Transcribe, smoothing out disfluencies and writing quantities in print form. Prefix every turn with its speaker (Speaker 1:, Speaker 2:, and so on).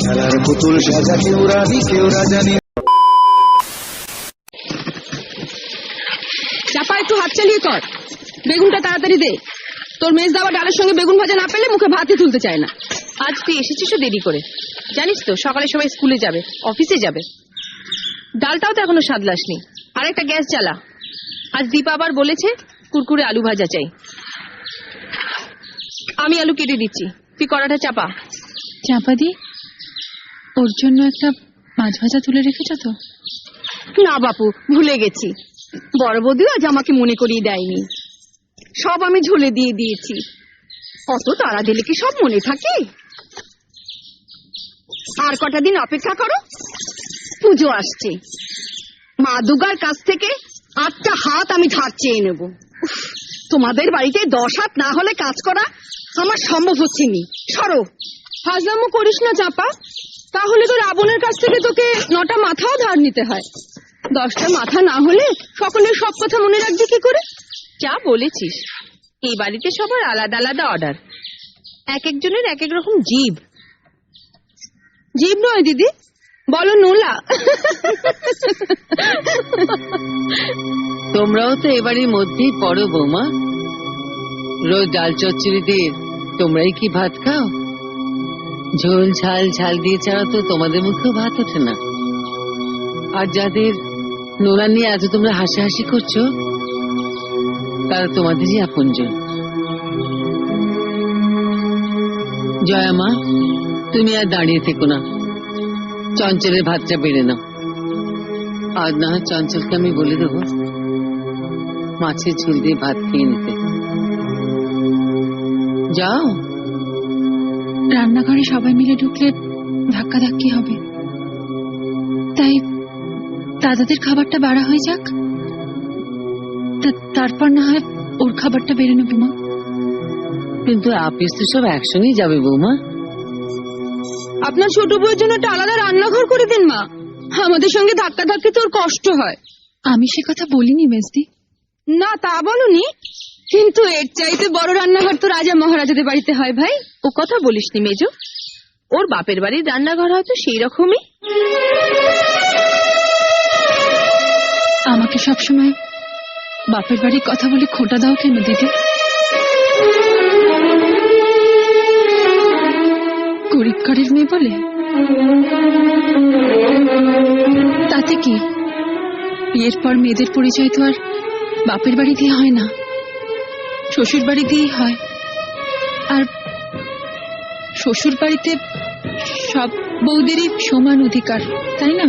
Speaker 1: খেলার পুতুল সাজা কেউ রানী কেউ রাজানি।
Speaker 2: চাপা একটু হাত চালিয়ে কর, বেগুনটা তাড়াতাড়ি দে। তোর মেজ দাবা ডালের সঙ্গে বেগুন ভাজা না পেলে মুখে ভাতই তুলতে চায় না।
Speaker 3: আজ তুই এসেছিস দেরি করে, জানিস তো সকালে সবাই স্কুলে যাবে, অফিসে যাবে। ডালটাও তো এখনো সাদলাসনি। আর একটা গ্যাস জ্বালা। আজ দীপা আবার বলেছে কুরকুরে আলু ভাজা চাই। আমি আলু কেটে দিচ্ছি, তুই কড়াটা চাপা।
Speaker 4: চাপা দি, ওর জন্য একটা মাছ ভাজা তুলে রেখেছ তো?
Speaker 2: না বাপু, ভুলে গেছি। বড় বৌদিও আজ আমাকে মনে করিয়ে দেয়নি। সব আমি ঝোলে দিয়ে দিয়েছি। অত তাড়া দিলে কি সব মনে থাকে? আর কটা দিন অপেক্ষা করো, পুজো আসছে। মা দুর্গার কাছ থেকে 8টা হাত আমি ধার চেয়ে নেব। তোমাদের বাড়িতে 10 হাত না হলে কাজ করা আমার সম্ভব হচ্ছে নি। সরো। হাজামো করিস না চাপা, তাহলে তো রাবণের কাছ থেকে তোকে 9টা মাথাও ধার নিতে হয়। 10টা মাথা না হলে সকলের সব কথা মনে রাখবি কি করে?
Speaker 3: যা বলেছিস, এই বাড়িতে সবার আলাদা আলাদা অর্ডার, এক একজনের এক এক রকম জিভ।
Speaker 2: জিভ নয় দিদি, বলো নোলা।
Speaker 5: তোমরাও তো এবারের মধ্যেই পড়ো বৌমা। রোজ ডাল চচ্চড়ি দিয়ে তোমরাই কি ভাত খাও? ঝোল ঝাল ঝাল দিয়ে ছাড়া তো তোমাদের মুখেও ভাত ওঠে না। আর যাদের নোলা নিয়ে এত তোমরা হাসাহাসি করছো, তারা তোমাদেরই আপনজন। জয়া মা, তুমি আর দাঁড়িয়ে থেকো না, চঞ্চলের ভাতটা বেড়ে নাও। আজ না হয় চঞ্চলকে আমি বলে দেবো মাছের ঝোল দিয়ে ভাত খেয়ে নিতে। যাও।
Speaker 4: রান্নাঘরে সবাই মিলে ঢুকলে ধাক্কাধাক্কি হবে, তাই দাদাদের খাবারটা বাড়া হয়ে যাক, তারপর না হয় ওর খাবারটা বেড়ে নেবো মা।
Speaker 5: কিন্তু আপিস তো সব একসঙ্গেই যাবে বৌমা।
Speaker 2: আপনার ছোট বউয়ের জন্য একটা আলাদা রান্নাঘর করে দিন মা, আমাদের সঙ্গে ধাক্কা ধাক্কি তোর কষ্ট হয়।
Speaker 4: আমি সে কথা বলিনি মেজদি।
Speaker 2: না তা বলনি, কিন্তু এর চাইতে বড় রান্নাঘর তো রাজা মহারাজাদের বাড়িতে হয় ভাই।
Speaker 3: ও কথা বলিসনি মেজো, ওর বাপের বাড়ির রান্নাঘর হয়তো সেই রকমই।
Speaker 4: আমাকে সবসময় বাপের বাড়ির কথা বলে খোঁটা দাও কেন দিদি? গরিব ঘরের মেয়ে বলে? তাতে কি, বিয়ের পর মেয়েদের পরিচয় তো আর বাপের বাড়ি দিয়ে হয় না, শ্বশুর বাড়ি দিয়েই হয়। আর শ্বশুর বাড়িতে সব বউদেরই সমান অধিকার, তাই না?